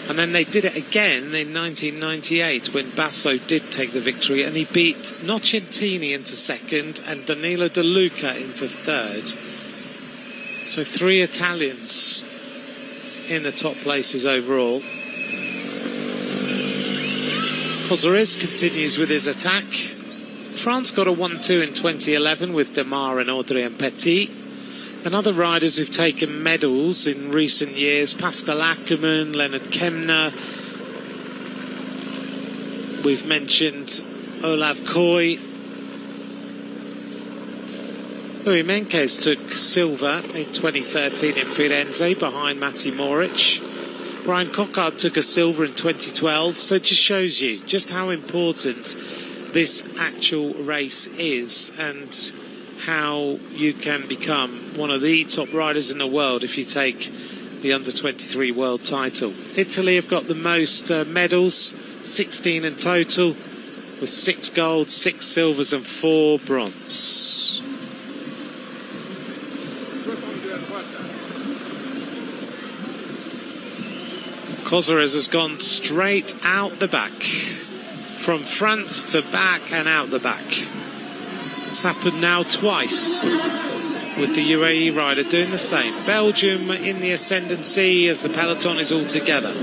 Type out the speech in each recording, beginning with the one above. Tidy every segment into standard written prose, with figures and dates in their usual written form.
And then they did it again in 1998 when Basso did take the victory, and he beat Nocentini into second and Danilo De Luca into third. So 3 Italians in the top places overall. Kozeres continues with his attack. France got a 1-2 in 2011 with Demar and Audrien Petit. And other riders who've taken medals in recent years, Pascal Ackermann, Leonard Kemner. We've mentioned Olav Koy. Louis Menkes took silver in 2013 in Firenze behind Matti Moric. Brian Cockard took a silver in 2012. So it just shows you just how important this actual race is and how you can become one of the top riders in the world if you take the under-23 world title. Italy have got the most medals, 16 in total, with 6 golds, 6 silvers and 4 bronze. Kozeres has gone straight out the back, from front to back and out the back. It's happened now twice, with the UAE rider doing the same. Belgium in the ascendancy as the peloton is all together.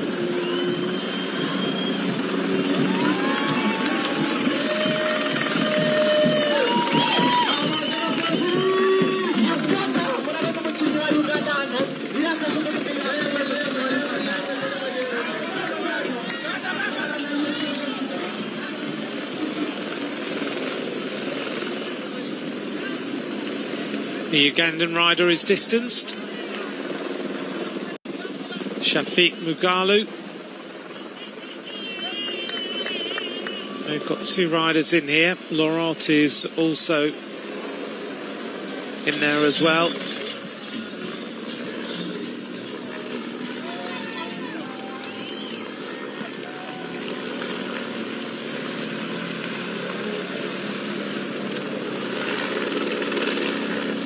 The Ugandan rider is distanced. Shafiq Mugalu. They've got 2 riders in here. Laurent is also in there as well.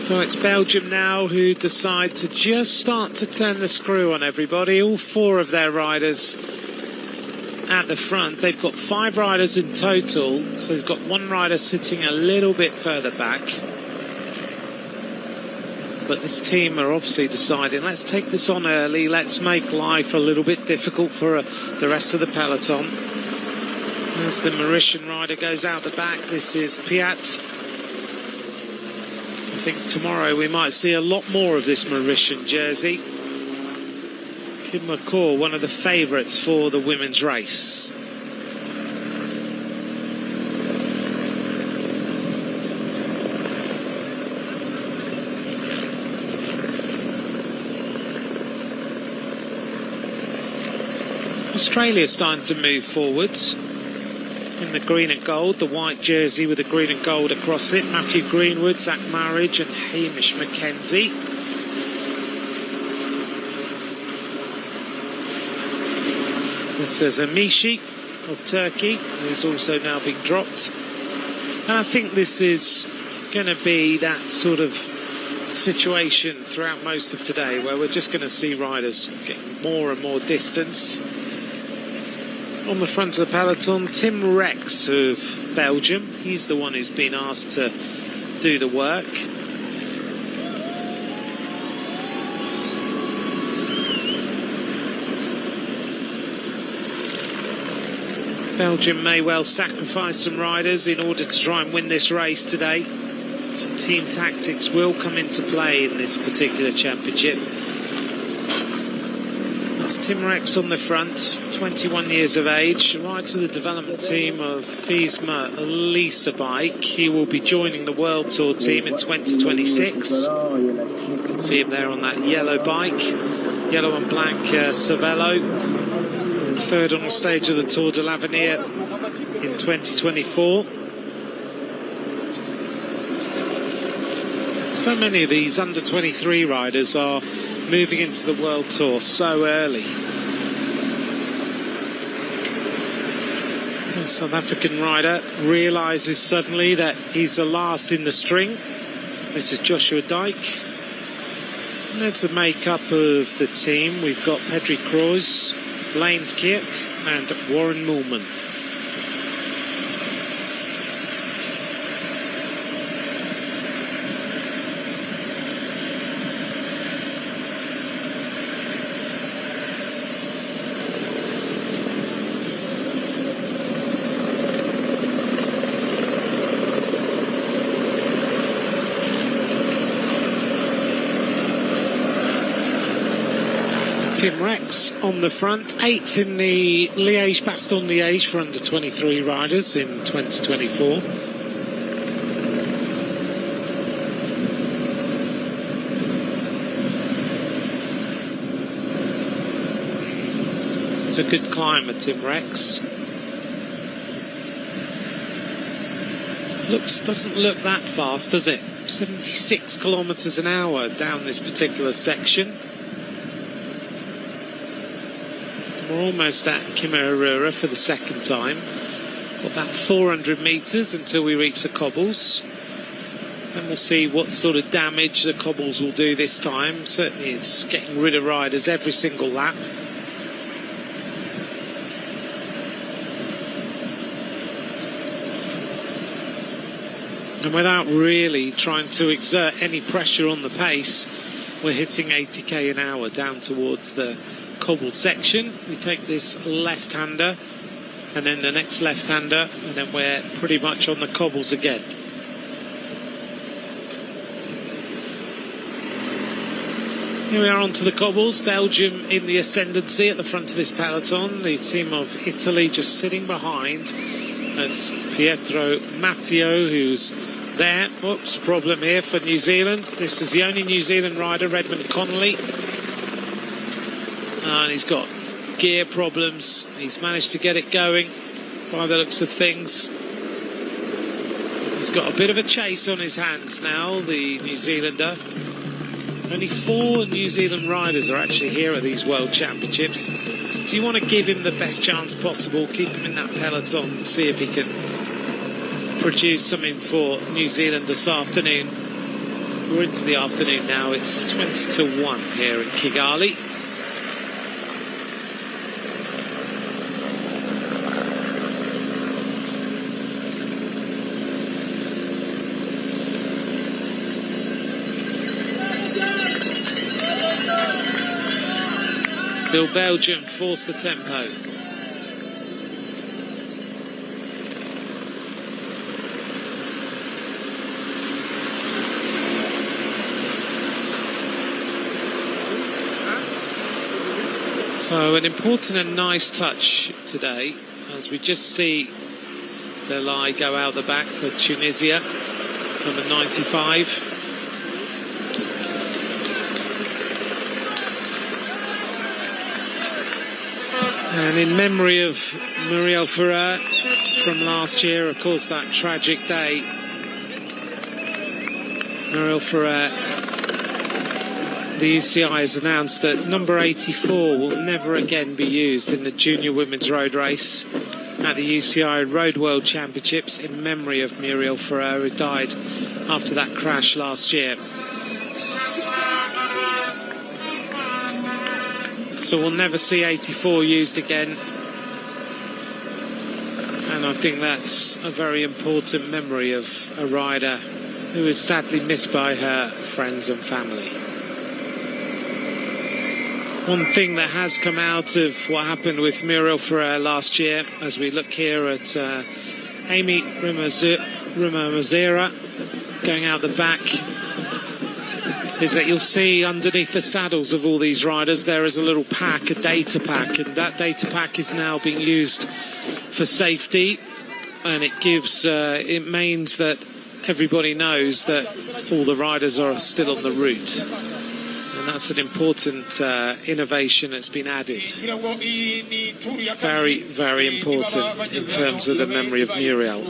So it's Belgium now who decide to just start to turn the screw on everybody. All 4 of their riders at the front. They've got 5 riders in total, so they've got 1 rider sitting a little bit further back. But this team are obviously deciding, let's take this on early, let's make life a little bit difficult for the rest of the peloton. As the Mauritian rider goes out the back, this is Piat. I think tomorrow we might see a lot more of this Mauritian jersey. Kim McCaw, one of the favourites for the women's race. Australia's starting to move forwards. In the green and gold, the white jersey with the green and gold across it. Matthew Greenwood, Zach Marriage and Hamish McKenzie. This is Amishi of Turkey, who's also now being dropped. And I think this is going to be that sort of situation throughout most of today, where we're just going to see riders getting more and more distanced. On the front of the peloton, Tim Rex of Belgium. He's the one who's been asked to do the work. Belgium may well sacrifice some riders in order to try and win this race today. Some team tactics will come into play in this particular championship. That's Tim Rex on the front, 21 years of age, rides for the development team of Visma Lisa Bike. He will be joining the World Tour team in 2026. You can see him there on that yellow bike, yellow and black Cervelo. Third on the stage of the Tour de l'Avenir in 2024. So many of these under-23 riders are moving into the World Tour so early. The South African rider realises suddenly that he's the last in the string. This is Joshua Dyke. And there's the makeup of the team. We've got Pedri Cruz, Blaine Kirk and Warren Moolman. Tim Rex on the front, 8th in the Liège-Bastogne-Liège for under 23 riders in 2024. It's a good climber, Tim Rex. Doesn't look that fast, does it? 76 kilometres an hour down this particular section. We're almost at Kimerura for the second time. Got about 400 metres until we reach the cobbles. And we'll see what sort of damage the cobbles will do this time. Certainly it's getting rid of riders every single lap. And without really trying to exert any pressure on the pace, we're hitting 80k an hour down towards the cobbled section. We take this left-hander and then the next left-hander, and then we're pretty much on the cobbles again. Here we are onto the cobbles. Belgium in the ascendancy at the front of this peloton. The team of Italy just sitting behind. That's Pietro Matteo, who's there. Oops, problem here for New Zealand. This is the only New Zealand rider, Redmond Connolly. And he's got gear problems. He's managed to get it going by the looks of things. He's got a bit of a chase on his hands now, the New Zealander. Only 4 New Zealand riders are actually here at these World Championships. So you want to give him the best chance possible, keep him in that peloton and see if he can produce something for New Zealand this afternoon. We're into the afternoon now. It's 20-1 here in Kigali. Still Belgium force the tempo. So an important and nice touch today as we just see Delay go out the back for Tunisia, number 95. And in memory of Muriel Ferrer from last year, of course, that tragic day, Muriel Ferrer, the UCI has announced that number 84 will never again be used in the junior women's road race at the UCI Road World Championships in memory of Muriel Ferrer, who died after that crash last year. So we'll never see 84 used again. And I think that's a very important memory of a rider who is sadly missed by her friends and family. One thing that has come out of what happened with Muriel Ferrer last year, as we look here at Amy Rimazera going out the back, is that you'll see underneath the saddles of all these riders there is a little pack, a data pack, and that data pack is now being used for safety, and it gives it means that everybody knows that all the riders are still on the route, and that's an important innovation that's been added. Very, very important in terms of the memory of Muriel.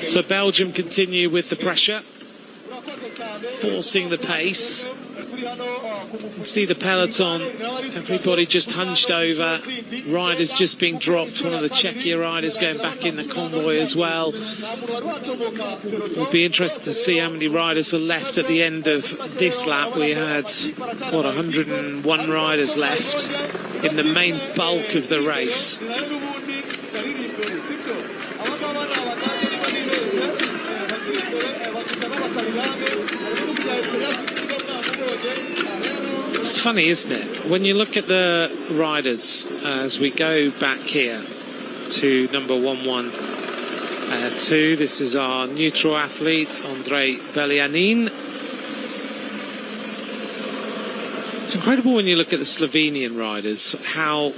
So Belgium continue with the pressure, forcing the pace. See the peloton, everybody just hunched over, riders just being dropped, one of the Czechia riders going back in the convoy as well. It'll be interesting to see how many riders are left at the end of this lap. We had, 101 riders left in the main bulk of the race. It's funny, isn't it? When you look at the riders, as we go back here to number 112, this is our neutral athlete, Andrei Belianin. It's incredible when you look at the Slovenian riders, how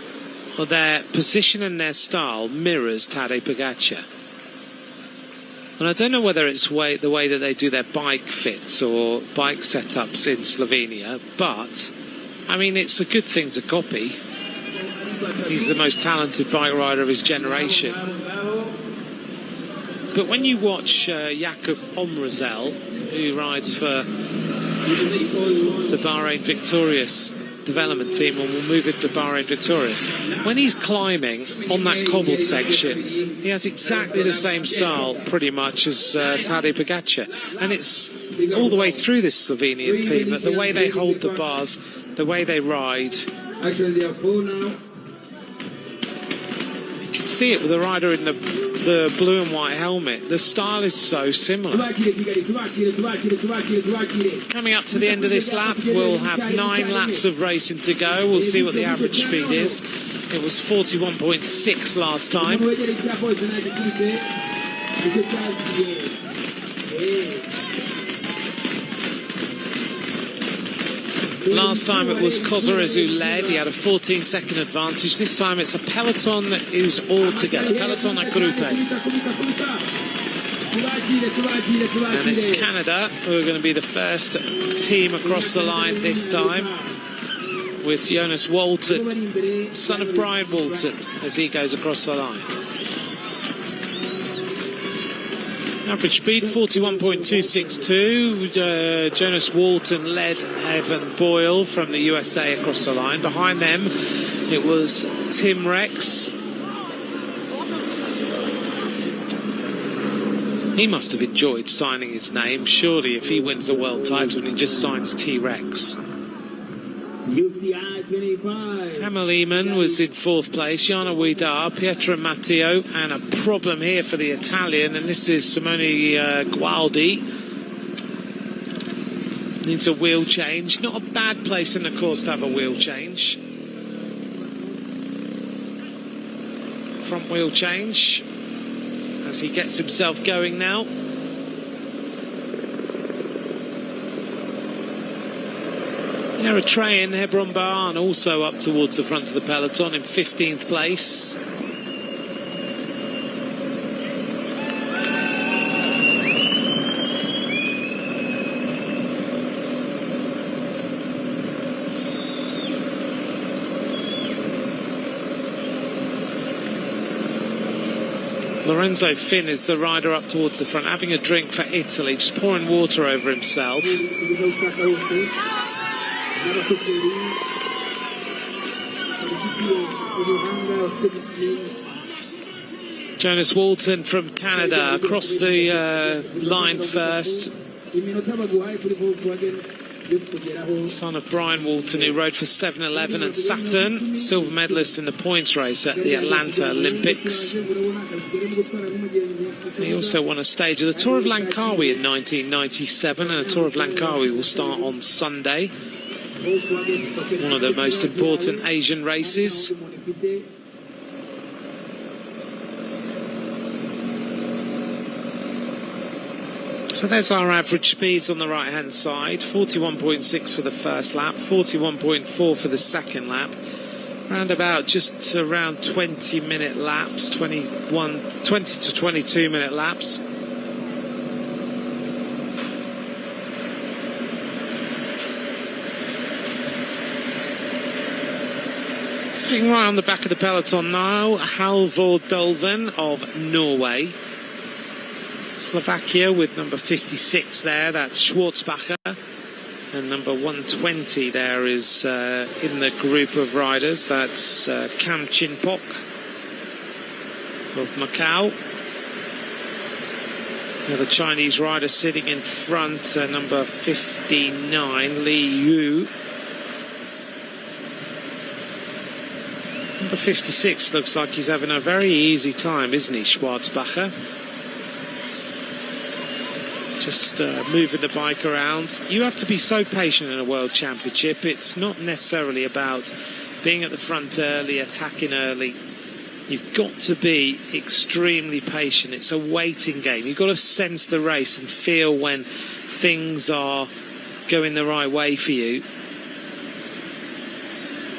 their position and their style mirrors Tadej Pogačar. And I don't know whether it's the way that they do their bike fits or bike setups in Slovenia, but, I mean, it's a good thing to copy. He's the most talented bike rider of his generation. But when you watch Jakub Omrazel, who rides for the Bahrain Victorious development team, and we'll move into Bahrain Victorious, when he's climbing on that cobbled section, he has exactly the same style pretty much as Tadej Pogačar, and it's all the way through this Slovenian team that the way they hold the bars, the way they ride, you can see it with the rider in the blue and white helmet. The style is so similar. Coming up to the end of this lap, we'll have 9 laps of racing to go. We'll see what the average speed is. It was 41.6 last time. Last time it was Kozores who led. He had a 14-second advantage. This time it's a peloton that is all together. Peloton a gruppe. And it's Canada who are going to be the first team across the line this time, with Jonas Walton, son of Brian Walton, as he goes across the line. Average speed 41.262. Jonas Walton led Evan Boyle from the USA across the line. Behind them it was Tim Rex. He must have enjoyed signing his name, surely, if he wins the world title and he just signs T-Rex. UCI 25. Camel Eamon was in 4th place. Jana Widar, Pietro Matteo, and a problem here for the Italian, and this is Simone Gualdi. Needs a wheel change. Not a bad place in the course to have a wheel change. Front wheel change as he gets himself going now. Eritrean Hebron Bahan also up towards the front of the peloton in 15th place. Lorenzo Finn is the rider up towards the front, having a drink for Italy, just pouring water over himself. Jonas Walton from Canada across the line first. Son of Brian Walton, who rode for 7-Eleven and Saturn, silver medalist in the points race at the Atlanta Olympics. He also won a stage of the Tour of Langkawi in 1997, and the Tour of Langkawi will start on Sunday. One of the most important Asian races. So there's our average speeds on the right hand side. 41.6 for the first lap, 41.4 for the second lap. Around about just around 20-minute laps, 20 to 22-minute laps. Sitting right on the back of the peloton now, Halvor Dolven of Norway. Slovakia with number 56 there, that's Schwarzbacher. And number 120 there is in the group of riders. That's Kam Chin Pok of Macau. The Chinese rider sitting in front, number 59, Li Yu. Number 56 looks like he's having a very easy time, isn't he, Schwarzbacher? Just moving the bike around. You have to be so patient in a World Championship. It's not necessarily about being at the front early, attacking early. You've got to be extremely patient. It's a waiting game. You've got to sense the race and feel when things are going the right way for you.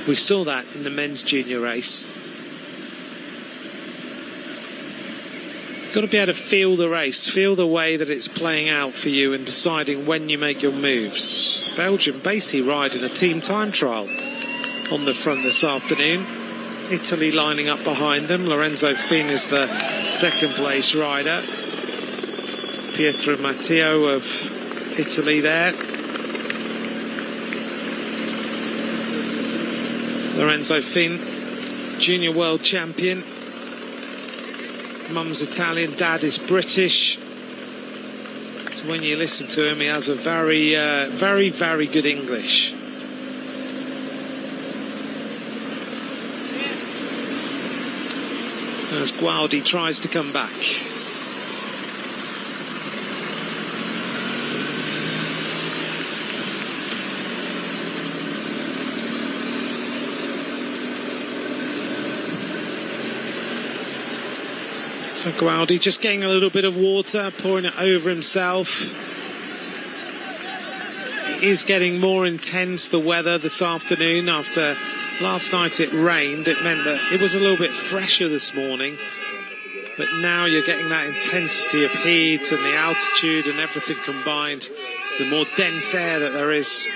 We saw that in the men's junior race. You've got to be able to feel the race, feel the way that it's playing out for you and deciding when you make your moves. Belgium basically riding a team time trial on the front this afternoon. Italy lining up behind them. Lorenzo Fin is the second place rider. Pietro Matteo of Italy there. Lorenzo Fin, junior world champion. Mum's Italian, dad is British. So when you listen to him, he has a very, very good English. As Gualdi tries to come back. So Gualdi just getting a little bit of water, pouring it over himself. It is getting more intense, the weather this afternoon. After last night it rained, it meant that it was a little bit fresher this morning. But now you're getting that intensity of heat and the altitude and everything combined. The more dense air that there is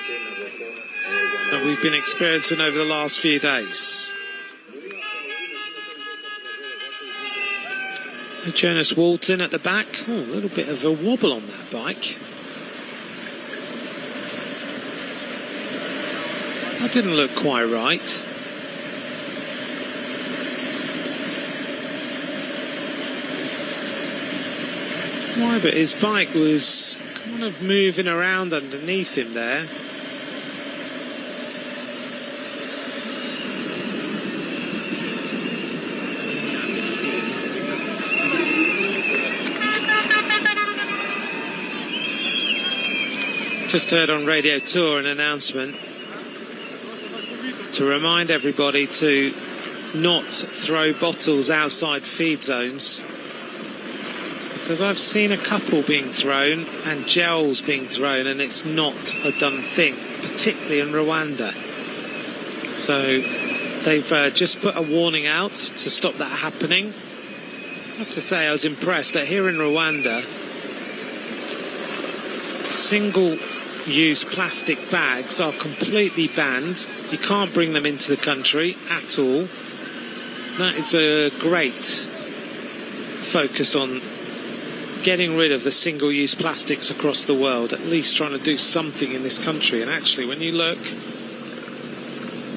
that we've been experiencing over the last few days. So Jonas Walton at the back. Oh, a little bit of a wobble on that bike. That didn't look quite right. Why, but his bike was kind of moving around underneath him there. Just heard on Radio Tour an announcement to remind everybody to not throw bottles outside feed zones, because I've seen a couple being thrown and gels being thrown, and it's not a done thing, particularly in Rwanda. So they've just put a warning out to stop that happening. I have to say I was impressed that here in Rwanda, single-use plastic bags are completely banned. You can't bring them into the country at all. That is a great focus on getting rid of the single-use plastics across the world, at least trying to do something in this country. And actually, when you look,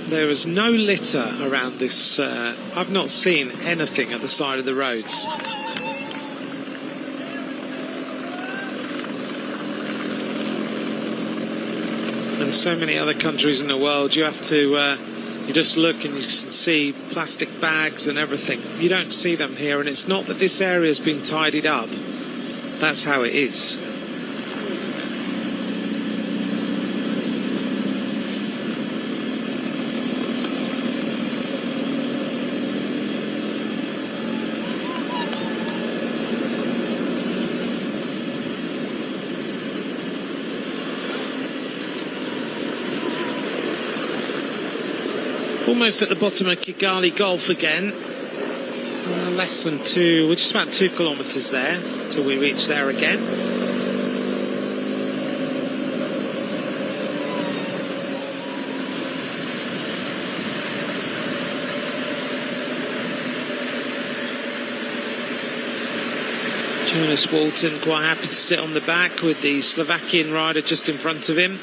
there is no litter around this. I've not seen anything at the side of the roads. And so many other countries in the world, you have to, you just look and you can see plastic bags and everything. You don't see them here, and it's not that this area has been tidied up. That's how it is. Almost at the bottom of Kigali Gulf again. Less than we're just about 2 kilometres there till we reach there again. Jonas Walton quite happy to sit on the back with the Slovakian rider just in front of him.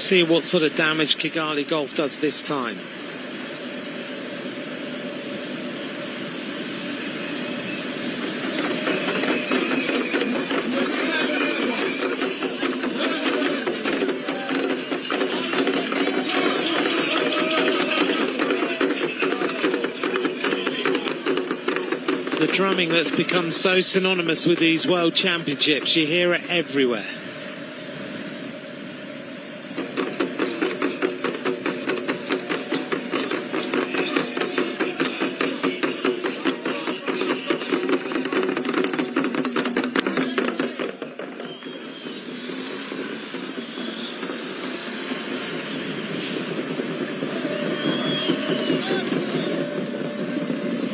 see what sort of damage Kigali Golf does this time. The drumming that's become so synonymous with these World Championships, you hear it everywhere.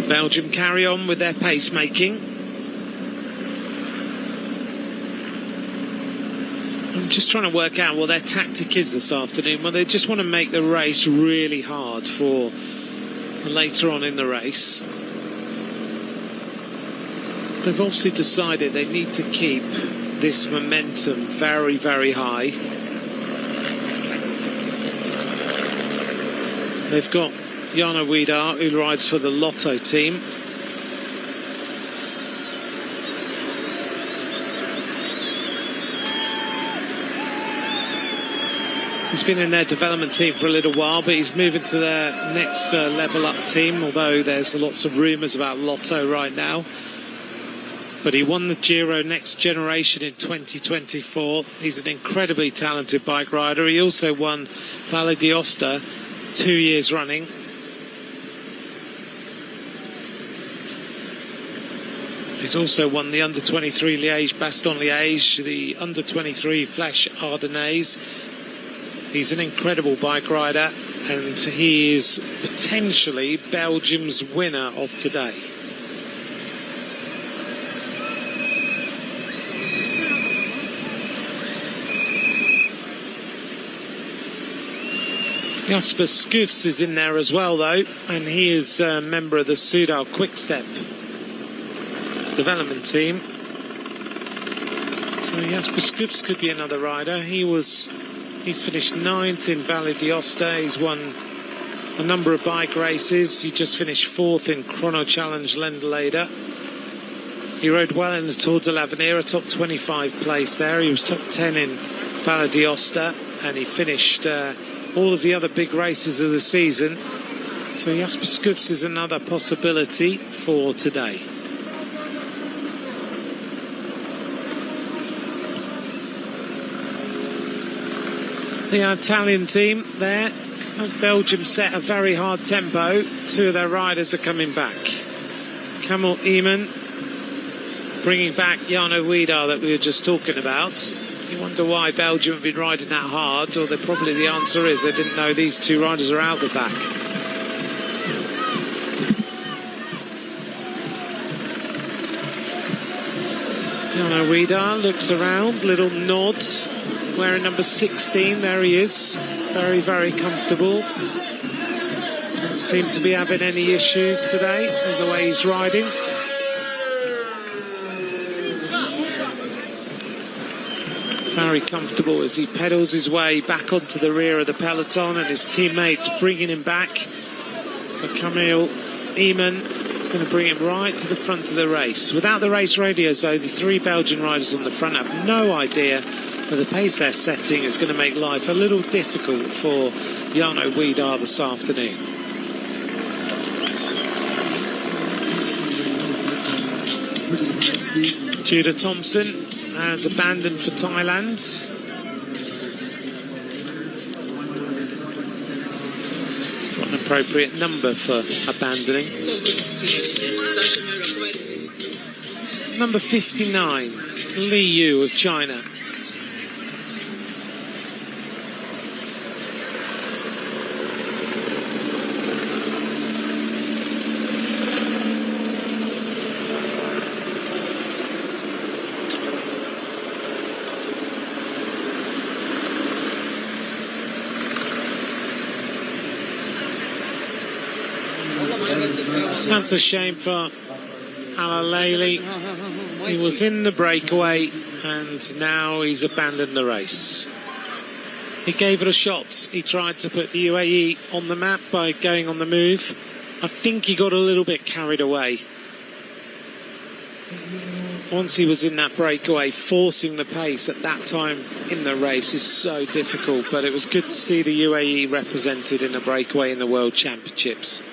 Belgium carry on with their pacemaking. I'm just trying to work out what their tactic is this afternoon. Well, they just want to make the race really hard for later on in the race. They've obviously decided they need to keep this momentum very, very high. They've got Jana Widar, who rides for the Lotto team. He's been in their development team for a little while, but he's moving to their next level up team, although there's lots of rumours about Lotto right now. But he won the Giro Next Generation in 2024. He's an incredibly talented bike rider. He also won Valle d'Aosta 2 years running. He's also won the Under-23 Liège-Bastogne-Liège, the Under-23 Flèche Ardennaises. He's an incredible bike rider, and he is potentially Belgium's winner of today. Jasper Skufs is in there as well, though, and he is a member of the Soudal Quickstep development team. So Jasper Skufs could be another rider. He's finished 9th in Valle d'Aosta. He's won a number of bike races. He just finished 4th in Chrono Challenge Lendelade. He rode well in the Tour de l'Avenir, a top 25 place there. He was top 10 in Valle d'Aosta, and he finished all of the other big races of the season. So Jasper Skufs is another possibility for today. The Italian team there, as Belgium set a very hard tempo, 2 of their riders are coming back. Kamil Eamon bringing back Jana Widar that we were just talking about. You wonder why Belgium have been riding that hard, or probably the answer is they didn't know these 2 riders are out the back. Jana Widar looks around, little nods. Wearing number 16, there he is. Very, very comfortable. Doesn't seem to be having any issues today with the way he's riding. Very comfortable as he pedals his way back onto the rear of the peloton, and his teammates bringing him back. So Kamil Eamon is going to bring him right to the front of the race. Without the race radios, though, the 3 Belgian riders on the front have no idea. But the pace they're setting is going to make life a little difficult for Jana Widar this afternoon. Judah Thompson has abandoned for Thailand. He's got an appropriate number for abandoning. Number 59, Li Yu of China. That's a shame for Alaleli. He was in the breakaway and now he's abandoned the race. He gave it a shot. He tried to put the UAE on the map by going on the move. I think he got a little bit carried away. Once he was in that breakaway, forcing the pace at that time in the race is so difficult, but it was good to see the UAE represented in a breakaway in the World Championships.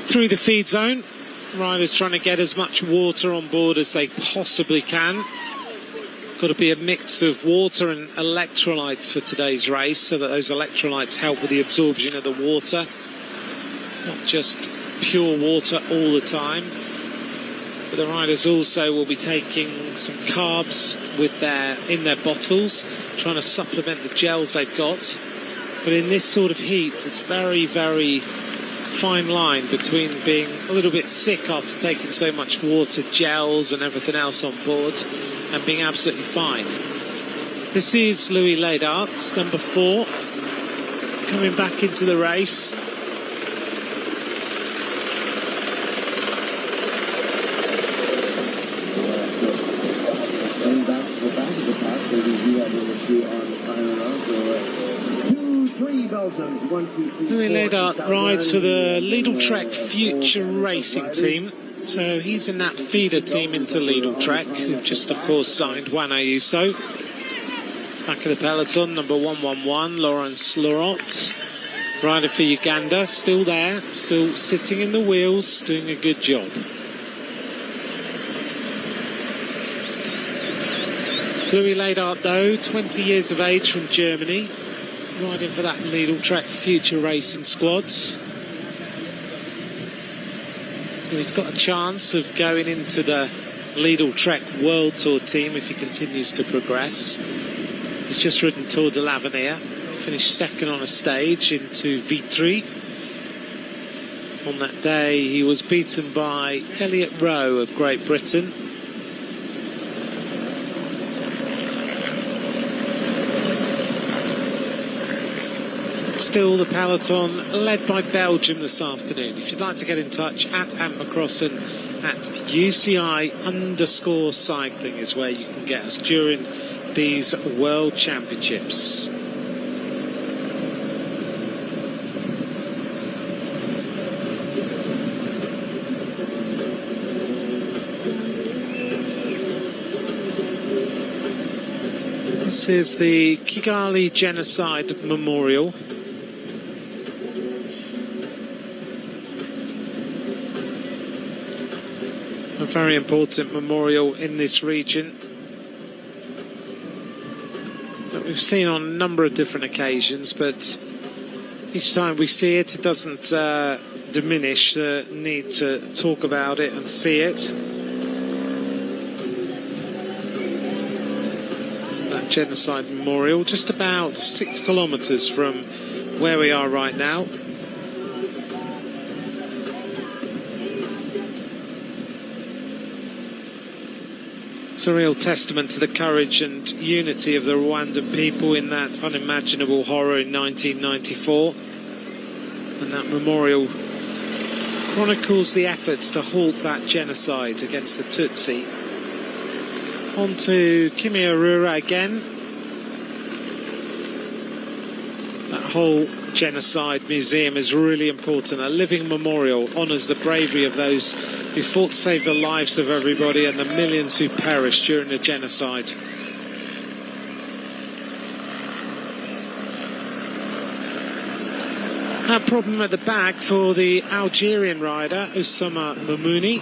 Through the feed zone, riders trying to get as much water on board as they possibly can. Got to be a mix of water and electrolytes for today's race, so that those electrolytes help with the absorption of the water. Not just pure water all the time. But the riders also will be taking some carbs in their bottles, trying to supplement the gels they've got. But in this sort of heat, it's very, very fine line between being a little bit sick after taking so much water, gels and everything else on board, and being absolutely fine. This is Louis Ledarts, number 4, coming back into the race. Louis Ledart rides for the Lidl Trek Future Racing Team, so he's in that feeder team into Lidl Trek, who've just of course signed Juan Ayuso. Back of the peloton, number 111, Laurence Lorot, rider for Uganda, still there, still sitting in the wheels, doing a good job. Louis Ledart though, 20 years of age, from Germany, riding for that Lidl Trek Future Racing squads. So he's got a chance of going into the Lidl Trek World Tour team if he continues to progress. He's just ridden Tour de l'Avenir, finished second on a stage into Vitry. On that day he was beaten by Elliott Rowe of Great Britain. Still the peloton led by Belgium this afternoon. If you'd like to get in touch, at Ant McCrossan, at UCI_cycling is where you can get us during these World Championships. This is the Kigali Genocide Memorial. A very important memorial in this region that we've seen on a number of different occasions, but each time we see it, it doesn't diminish the need to talk about it and see it. That genocide memorial, just about 6 kilometres from where we are right now. It's a real testament to the courage and unity of the Rwandan people in that unimaginable horror in 1994. And that memorial chronicles the efforts to halt that genocide against the Tutsi. On to Kimihurura again. That whole genocide museum is really important. A living memorial honours the bravery of those who fought to save the lives of everybody and the millions who perished during the genocide. A problem at the back for the Algerian rider Oussama Mamouni.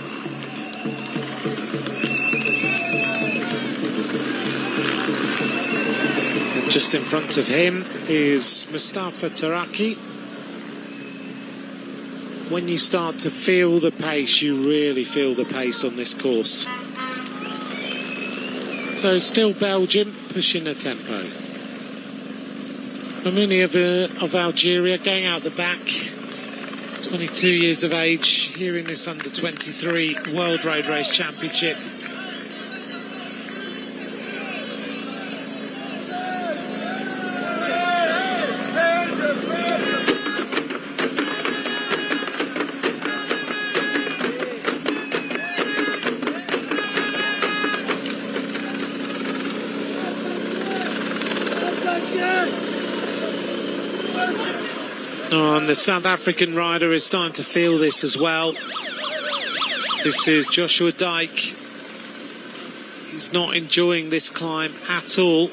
And just in front of him is Mustafa Taraki. When you start to feel the pace, you really feel the pace on this course. So still Belgium pushing the tempo. Mamouni of Algeria going out the back, 22 years of age, here in this under-23 World Road Race Championship. Oh, and the South African rider is starting to feel this as well. This is Joshua Dyke. He's not enjoying this climb at all.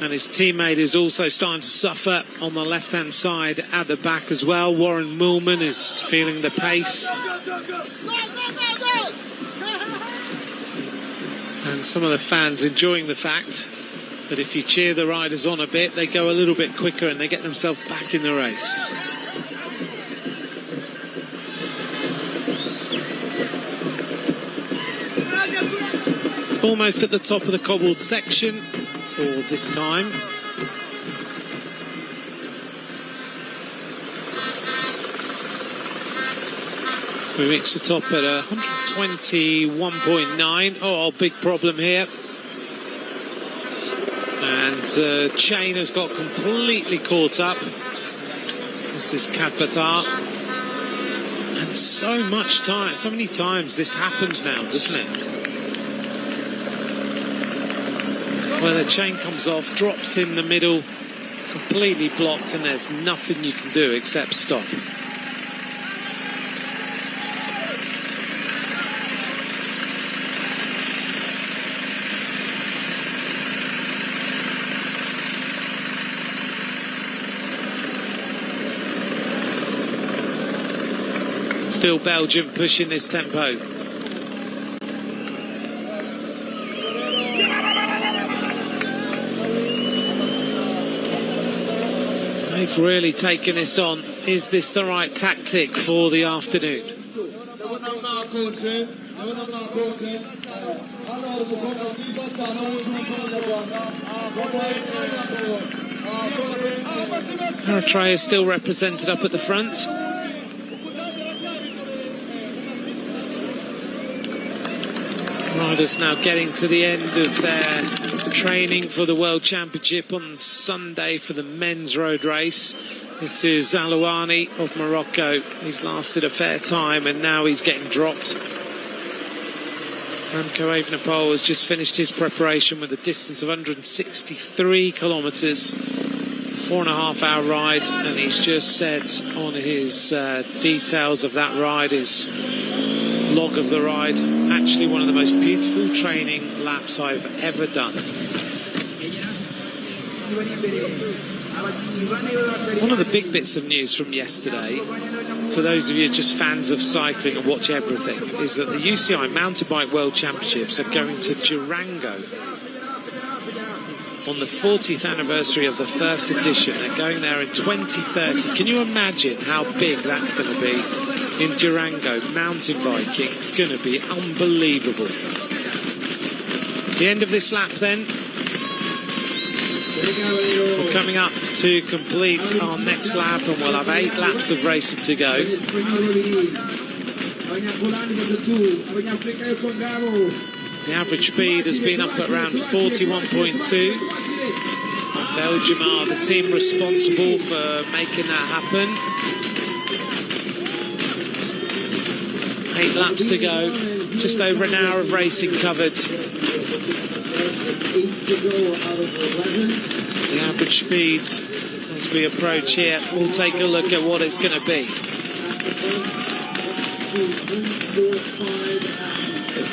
And his teammate is also starting to suffer on the left-hand side at the back as well. Warren Moolman is feeling the pace. And some of the fans enjoying the fact that if you cheer the riders on a bit, they go a little bit quicker and they get themselves back in the race. Almost at the top of the cobbled section for this time. We reached the top at 121.9. Oh, big problem here. And Chain has got completely caught up. This is Kadbatar. And so many times this happens now, doesn't it? Where the chain comes off, drops in the middle, completely blocked, and there's nothing you can do except stop. Still Belgium pushing this tempo. They've really taken this on. Is this the right tactic for the afternoon? Eritrea is still represented up at the front. Riders now getting to the end of their training for the World Championship on Sunday for the men's road race. This is Alouani of Morocco. He's lasted a fair time and now he's getting dropped. Remco Evenepoel has just finished his preparation with a distance of 163 kilometres, 4.5 hour ride, and he's just said on his details of that ride, his log of the ride, actually one of the most beautiful training laps I've ever done. One of the big bits of news from yesterday, for those of you just fans of cycling and watch everything, is that the UCI Mountain Bike World Championships are going to Durango on the 40th anniversary of the first edition. They're going there in 2030. Can you imagine how big that's going to be in Durango? Mountain biking, it's going to be unbelievable. The end of this lap then. We're coming up to complete our next lap and we'll have 8 laps of racing to go. The average speed has been up at around 41.2. Belgium are the team responsible for making that happen. 8 laps to go, just over an hour of racing covered. The average speed as we approach here, we'll take a look at what it's going to be.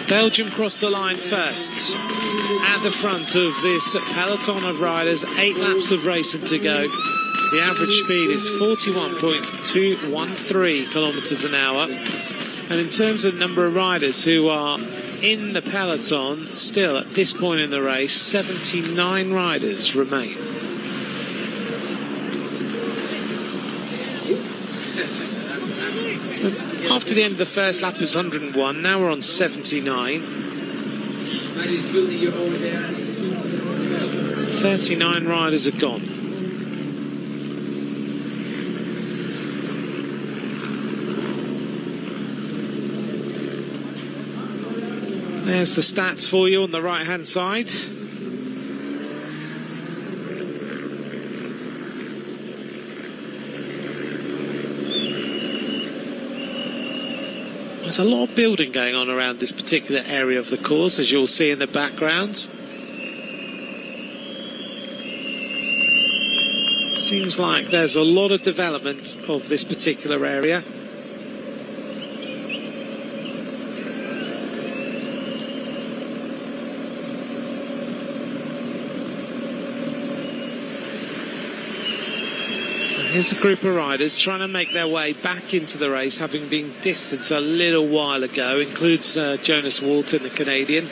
Belgium cross the line first at the front of this peloton of riders. 8 laps of racing to go. The average speed is 41.213 kilometres an hour. And in terms of number of riders who are in the peloton, still at this point in the race, 79 riders remain. So after the end of the first lap, it was 101. Now we're on 79. 39 riders are gone. There's the stats for you on the right hand side. There's a lot of building going on around this particular area of the course, as you'll see in the background. Seems like there's a lot of development of this particular area. Here's a group of riders trying to make their way back into the race, having been distanced a little while ago. Includes Jonas Walton, the Canadian.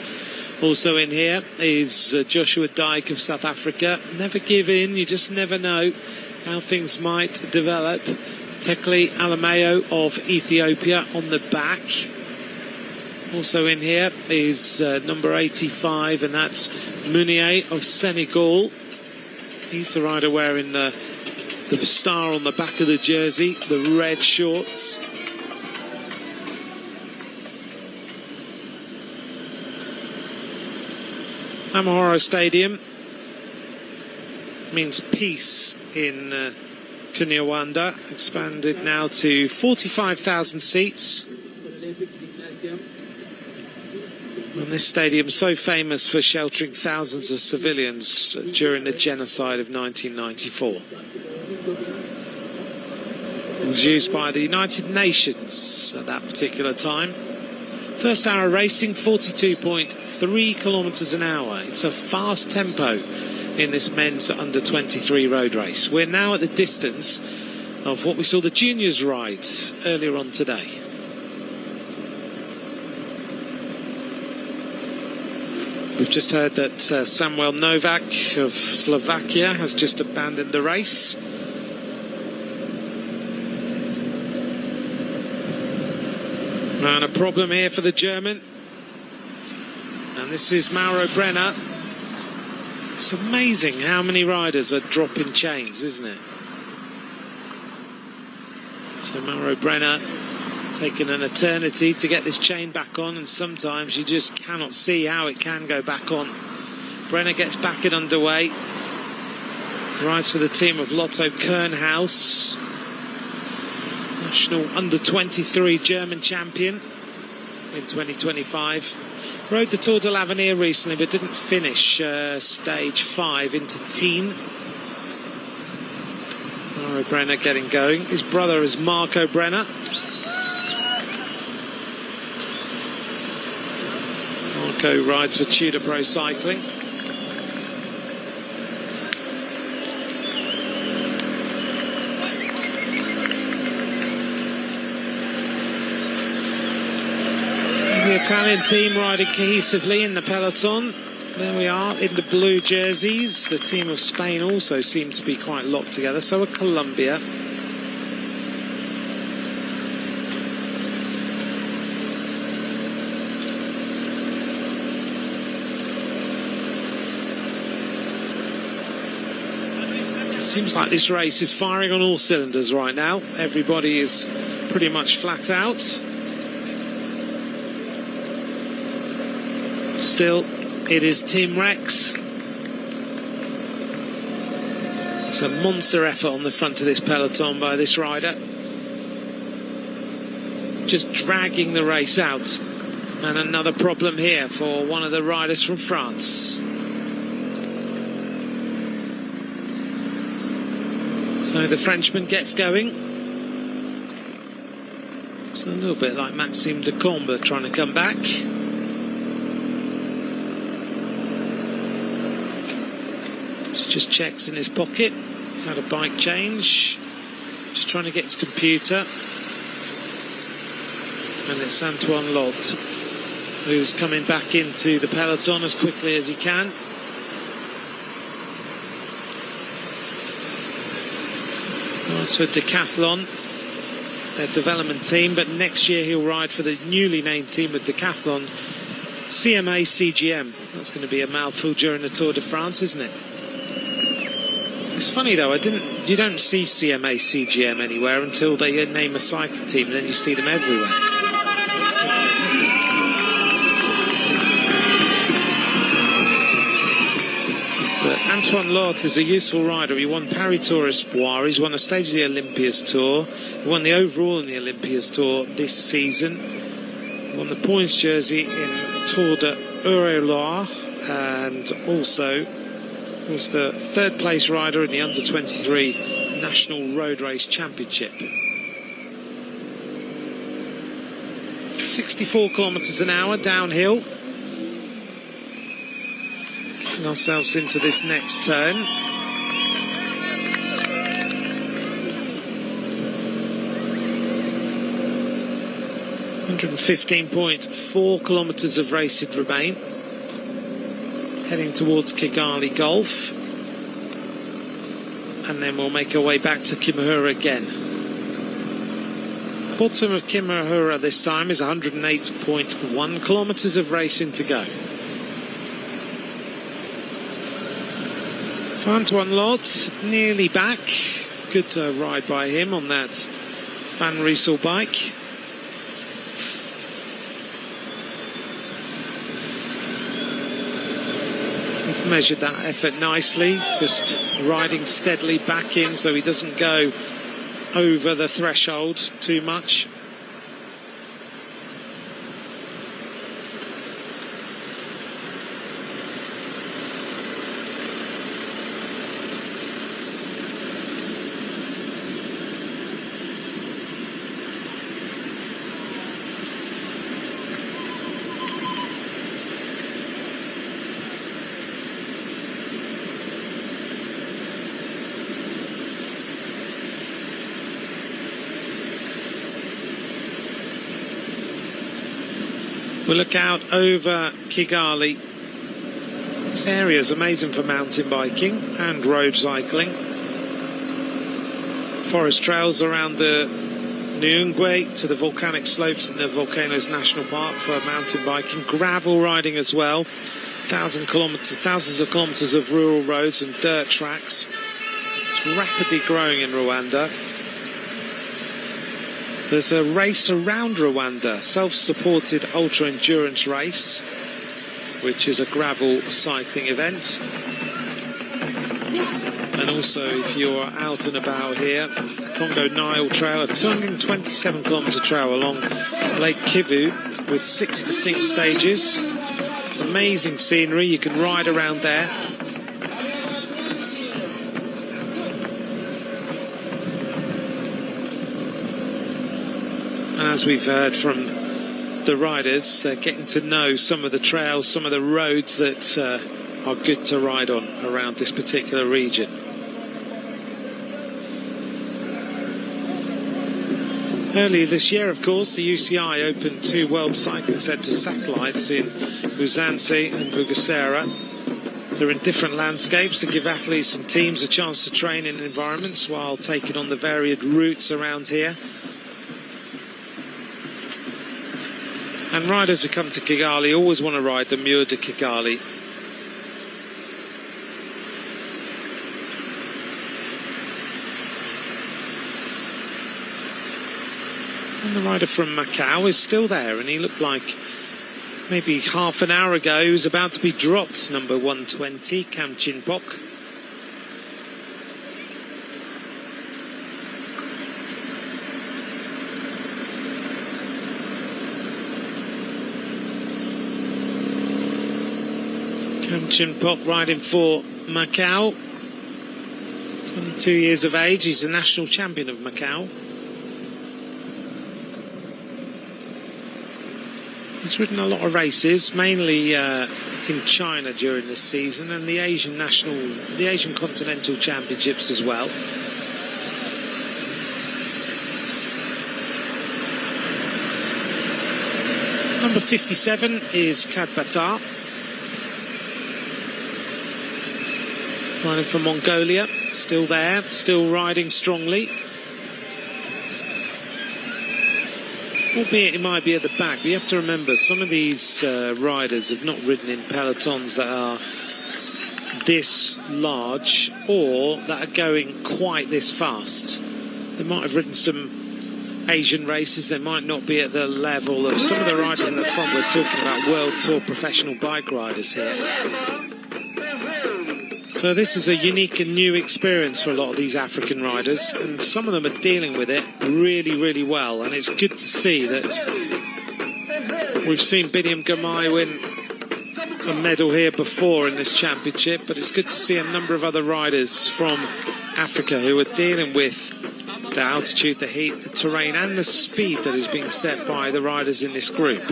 Also in here is Joshua Dyke of South Africa. Never give in, you just never know how things might develop. Tekle Alameo of Ethiopia on the back. Also in here is number 85, and that's Munier of Senegal. He's the rider wearing the star on the back of the jersey, the red shorts. Amahoro Stadium means peace in Kinyarwanda, expanded now to 45,000 seats. And this stadium so famous for sheltering thousands of civilians during the genocide of 1994. It was used by the United Nations at that particular time. First hour racing, 42.3 kilometres an hour. It's a fast tempo in this men's under-23 road race. We're now at the distance of what we saw the juniors ride earlier on today. We've just heard that Samuel Novak of Slovakia has just abandoned the race. And a problem here for the German. And this is Mauro Brenner. It's amazing how many riders are dropping chains, isn't it? So Mauro Brenner taking an eternity to get this chain back on, and sometimes you just cannot see how it can go back on. Brenner gets back and underway. Rides for the team of Lotto Kernhaus. National under-23 German champion in 2025. Rode the Tour de l'Avenir recently, but didn't finish stage 5 into teen. Mauro Brenner getting going. His brother is Marco Brenner. Marco rides for Tudor Pro Cycling. The Italian team riding cohesively in the peloton. There we are in the blue jerseys. The team of Spain also seem to be quite locked together. So are Colombia. Seems like this race is firing on all cylinders right now. Everybody is pretty much flat out. Still, it is Team Rex. It's a monster effort on the front of this peloton by this rider. Just dragging the race out. And another problem here for one of the riders from France. So the Frenchman gets going. It's a little bit like Maxime de Combe trying to come back. So just checks in his pocket. He's had a bike change. Just trying to get his computer. And it's Antoine Lott, who's coming back into the peloton as quickly as he can. That's for Decathlon, their development team, but next year he'll ride for the newly named team of Decathlon, CMA CGM. That's going to be a mouthful during the Tour de France, isn't it? It's funny though, you don't see CMA CGM anywhere until they name a cycling team, and then you see them everywhere. But Antoine Lott is a useful rider. He won Paris Tour Espoir, he's won a stage of the Olympias Tour, he won the overall in the Olympias Tour this season, he won the points jersey in Tour de Eure-et-Loire, and also was the third place rider in the under-23 National Road Race Championship. 64 kilometres an hour downhill. Getting ourselves into this next turn. 115.4 kilometres of racing remain. Heading towards Kigali Gulf. And then we'll make our way back to Kimihura again. Bottom of Kimihura this time is 108.1 kilometres of racing to go. So Antoine Lott nearly back. Good ride by him on that Van Riesel bike. He's measured that effort nicely, just riding steadily back in so he doesn't go over the threshold too much. We'll look out over Kigali. This area is amazing for mountain biking and road cycling. Forest trails around the Nyungwe to the volcanic slopes in the Volcanoes National Park for mountain biking. Gravel riding as well. Thousands of kilometres of rural roads and dirt tracks. It's rapidly growing in Rwanda. There's a race around Rwanda, self-supported ultra-endurance race, which is a gravel cycling event. And also, if you're out and about here, the Congo Nile Trail, a 227 kilometre trail along Lake Kivu with 6 distinct stages. Amazing scenery, you can ride around there. As we've heard from the riders, they're getting to know some of the trails, some of the roads that are good to ride on around this particular region. Earlier this year, of course, the UCI opened 2 World Cycling Centre satellites in Musanze and Bugesera. They're in different landscapes to give athletes and teams a chance to train in environments while taking on the varied routes around here. And riders who come to Kigali always want to ride the Mur de Kigali. And the rider from Macau is still there, and he looked like maybe half an hour ago he was about to be dropped, number 120, Kam Chin-pok. Kam Chin-pok riding for Macau, 22 years of age. He's the national champion of Macau. He's ridden a lot of races, mainly in China during this season, and the Asian Continental Championships as well. Number 57 is Kadbata, riding from Mongolia, still there, still riding strongly. Albeit he might be at the back, but you have to remember some of these riders have not ridden in pelotons that are this large or that are going quite this fast. They might have ridden some Asian races, they might not be at the level of some of the riders in the front. We're talking about World Tour professional bike riders here. So this is a unique and new experience for a lot of these African riders, and some of them are dealing with it really, really well. And it's good to see that we've seen Biniam Girmay win a medal here before in this championship, but it's good to see a number of other riders from Africa who are dealing with the altitude, the heat, the terrain and the speed that is being set by the riders in this group.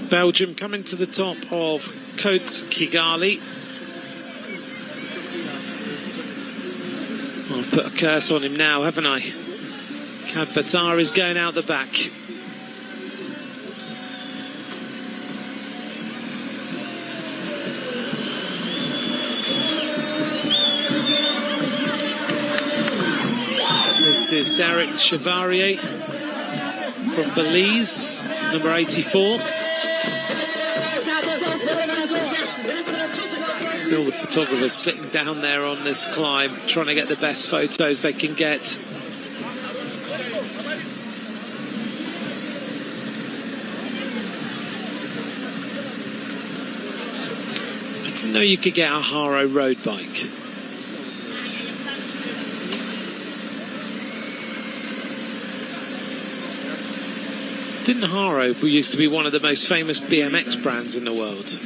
Belgium coming to the top of Côte Kigali. I've put a curse on him now, haven't I? Kadbatar is going out the back. This is Derek Chevalier from Belize, number 84. See all the photographers sitting down there on this climb, trying to get the best photos they can get. I didn't know you could get a Haro road bike. Didn't Haro used to be one of the most famous BMX brands in the world?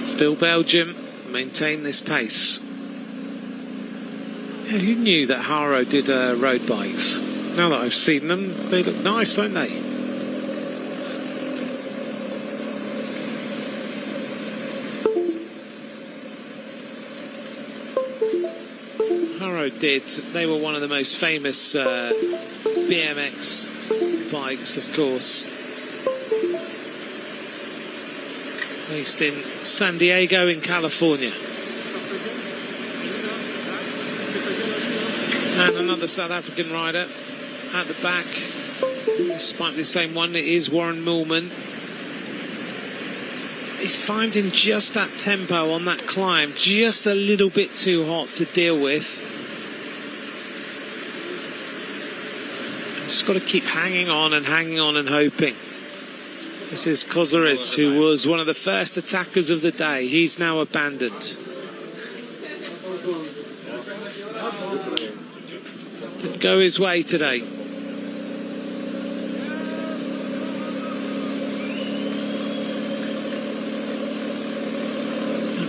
Still Belgium maintain this pace. Yeah, who knew that Haro did road bikes? Now that I've seen them, they look nice, don't they? Haro did. They were one of the most famous BMX bikes, of course. Based in San Diego in California. And another South African rider at the back. This might be the same one. It is Warren Millman. He's finding just that tempo on that climb just a little bit too hot to deal with. Just got to keep hanging on and hoping. This is Kozares, who was one of the first attackers of the day. He's now abandoned. Didn't go his way today.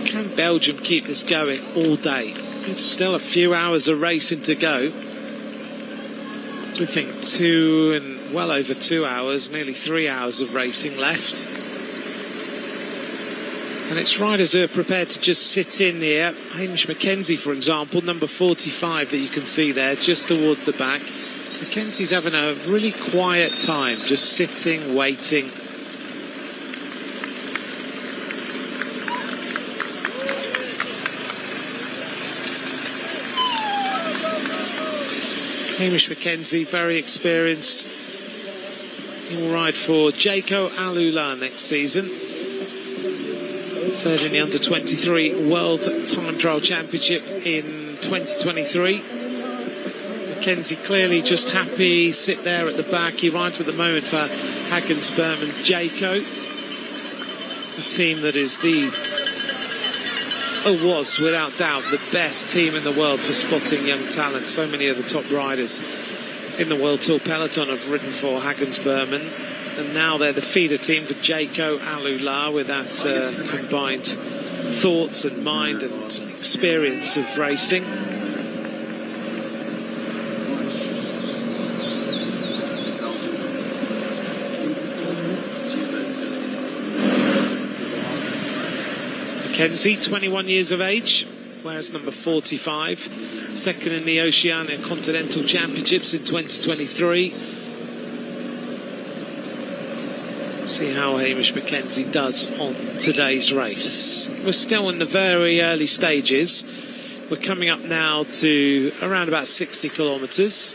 Can Belgium keep this going all day? It's still a few hours of racing to go. I think well over 2 hours, nearly 3 hours of racing left. And it's riders who are prepared to just sit in here. Hamish Mackenzie, for example, number 45 that you can see there, just towards the back. Mackenzie's having a really quiet time, just sitting, waiting. Hamish Mackenzie, very experienced. He will ride for Jaco Alula next season. Third in the under-23 World Time Trial Championship in 2023. Mackenzie clearly just happy, sit there at the back. He rides at the moment for Hagensberm and Jaco. A team that is was without doubt the best team in the world for spotting young talent. So many of the top riders in the World Tour peloton have ridden for Hagensberm, and now they're the feeder team for Jaco Alula with that combined thoughts and mind and experience of racing. Mackenzie, 21 years of age, wears number 45, second in the Oceania Continental Championships in 2023. See how Hamish Mackenzie does on today's race. We're still in the very early stages. We're coming up now to around about 60 kilometres.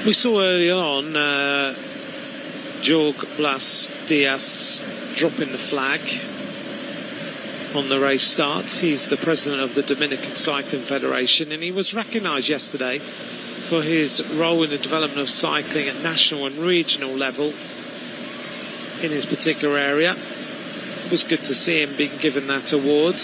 We saw early on Jorge Blas Diaz dropping the flag on the race start. He's the president of the Dominican Cycling Federation, and he was recognised yesterday for his role in the development of cycling at national and regional level in his particular area. It was good to see him being given that award.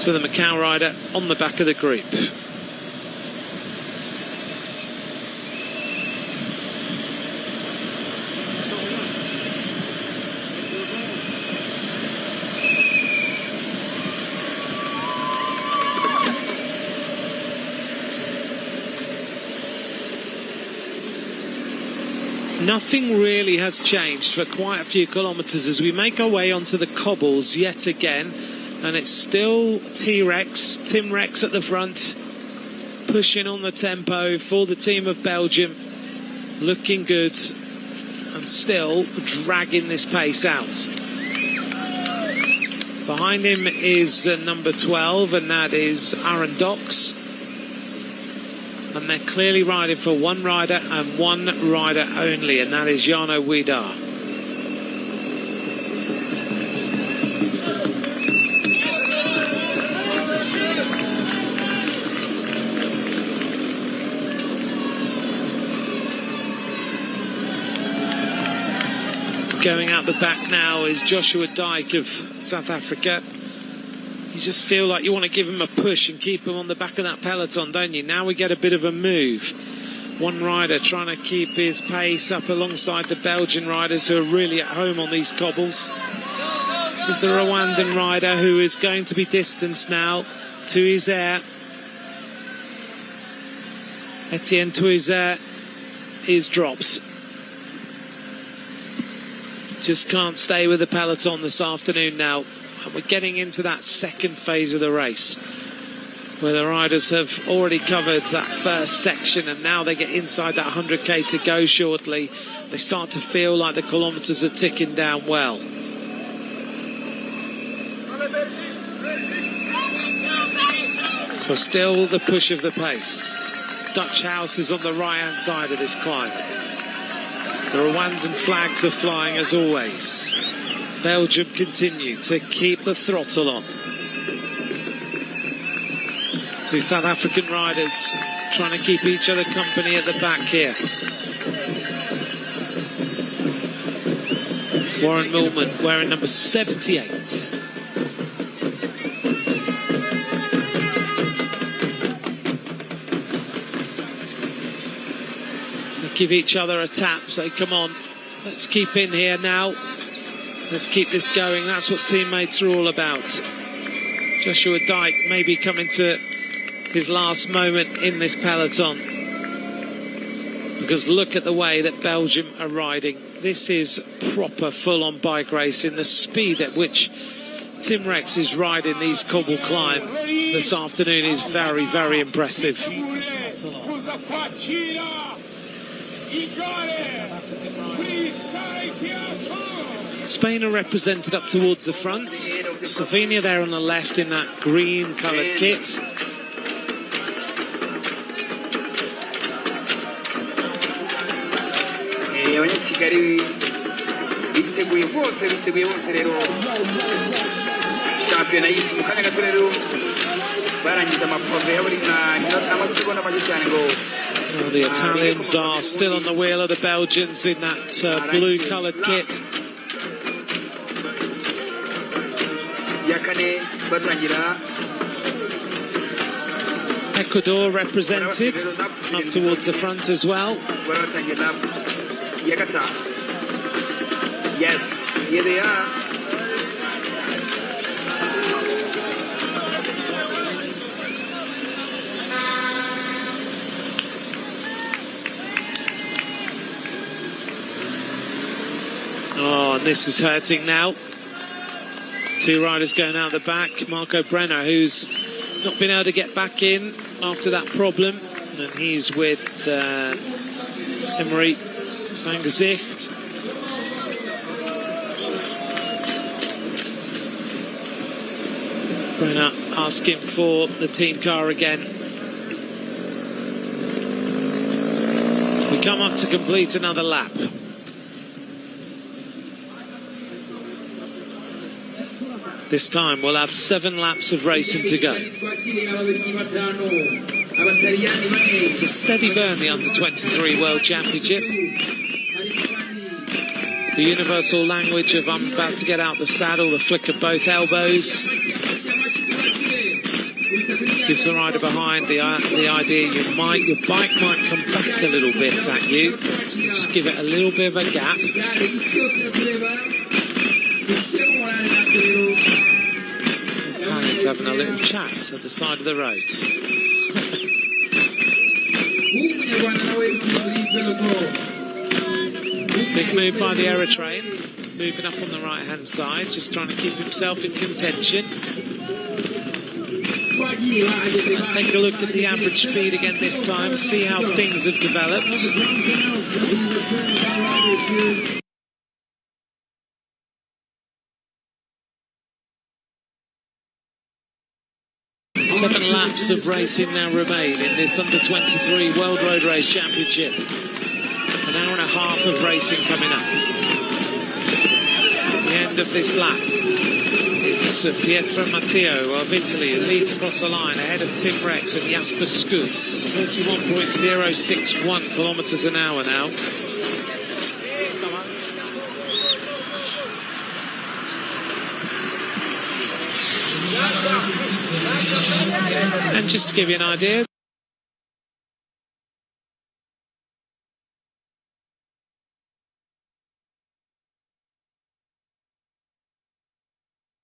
So the Macau rider on the back of the group. Nothing really has changed for quite a few kilometres as we make our way onto the cobbles yet again. And it's still T-Rex, Tim Rex at the front, pushing on the tempo for the team of Belgium. Looking good and still dragging this pace out. Behind him is number 12, and that is Aaron Dox. And they're clearly riding for one rider and one rider only, and that is Jarno Widar. Going out the back now is Joshua Dyke of South Africa. You just feel like you want to give him a push and keep him on the back of that peloton, don't you? Now we get a bit of a move. One rider trying to keep his pace up alongside the Belgian riders who are really at home on these cobbles. This is the Rwandan rider who is going to be distanced now. Tuizere. Etienne Tuizere is dropped. Just can't stay with the peloton this afternoon now. And we're getting into that second phase of the race where the riders have already covered that first section, and now they get inside that 100k to go shortly. They start to feel like the kilometres are ticking down well. So still the push of the pace. Dutch House is on the right hand side of this climb. The Rwandan flags are flying as always. Belgium continue to keep the throttle on. Two South African riders trying to keep each other company at the back here. Warren Millman wearing number 78. They give each other a tap, say, come on, let's keep in here now. Let's keep this going. That's what teammates are all about. Joshua Dyke maybe coming to his last moment in this peloton. Because look at the way that Belgium are riding. This is proper full-on bike racing. The speed at which Tim Rex is riding these cobble climb this afternoon is very, very impressive. Spain are represented up towards the front. Slovenia there on the left in that green coloured kit. The Italians are still on the wheel of the Belgians in that blue coloured kit. Ecuador represented up towards the front as well. Yes, here they are. Oh, and this is hurting now. Two riders going out the back. Marco Brenner, who's not been able to get back in after that problem, and he's with Emery van Gezicht. Brenner asking for the team car again. We come up to complete another lap. This time we'll have 7 laps of racing to go. It's a steady burn, the Under-23 World Championship. The universal language of I'm about to get out the saddle, the flick of both elbows. Gives the rider behind the idea your bike might come back a little bit at you. So just give it a little bit of a gap. Italians having a little chat at the side of the road. Big move by the Eritrean, moving up on the right hand side, just trying to keep himself in contention. So let's take a look at the average speed again this time, see how things have developed. 7 laps of racing now remain in this Under-23 World Road Race Championship. An hour and a half of racing coming up. At the end of this lap, it's Pietro Matteo of Italy who leads across the line ahead of Tim Rex and Jasper Scoots. 41.061 kilometres an hour now. And just to give you an idea,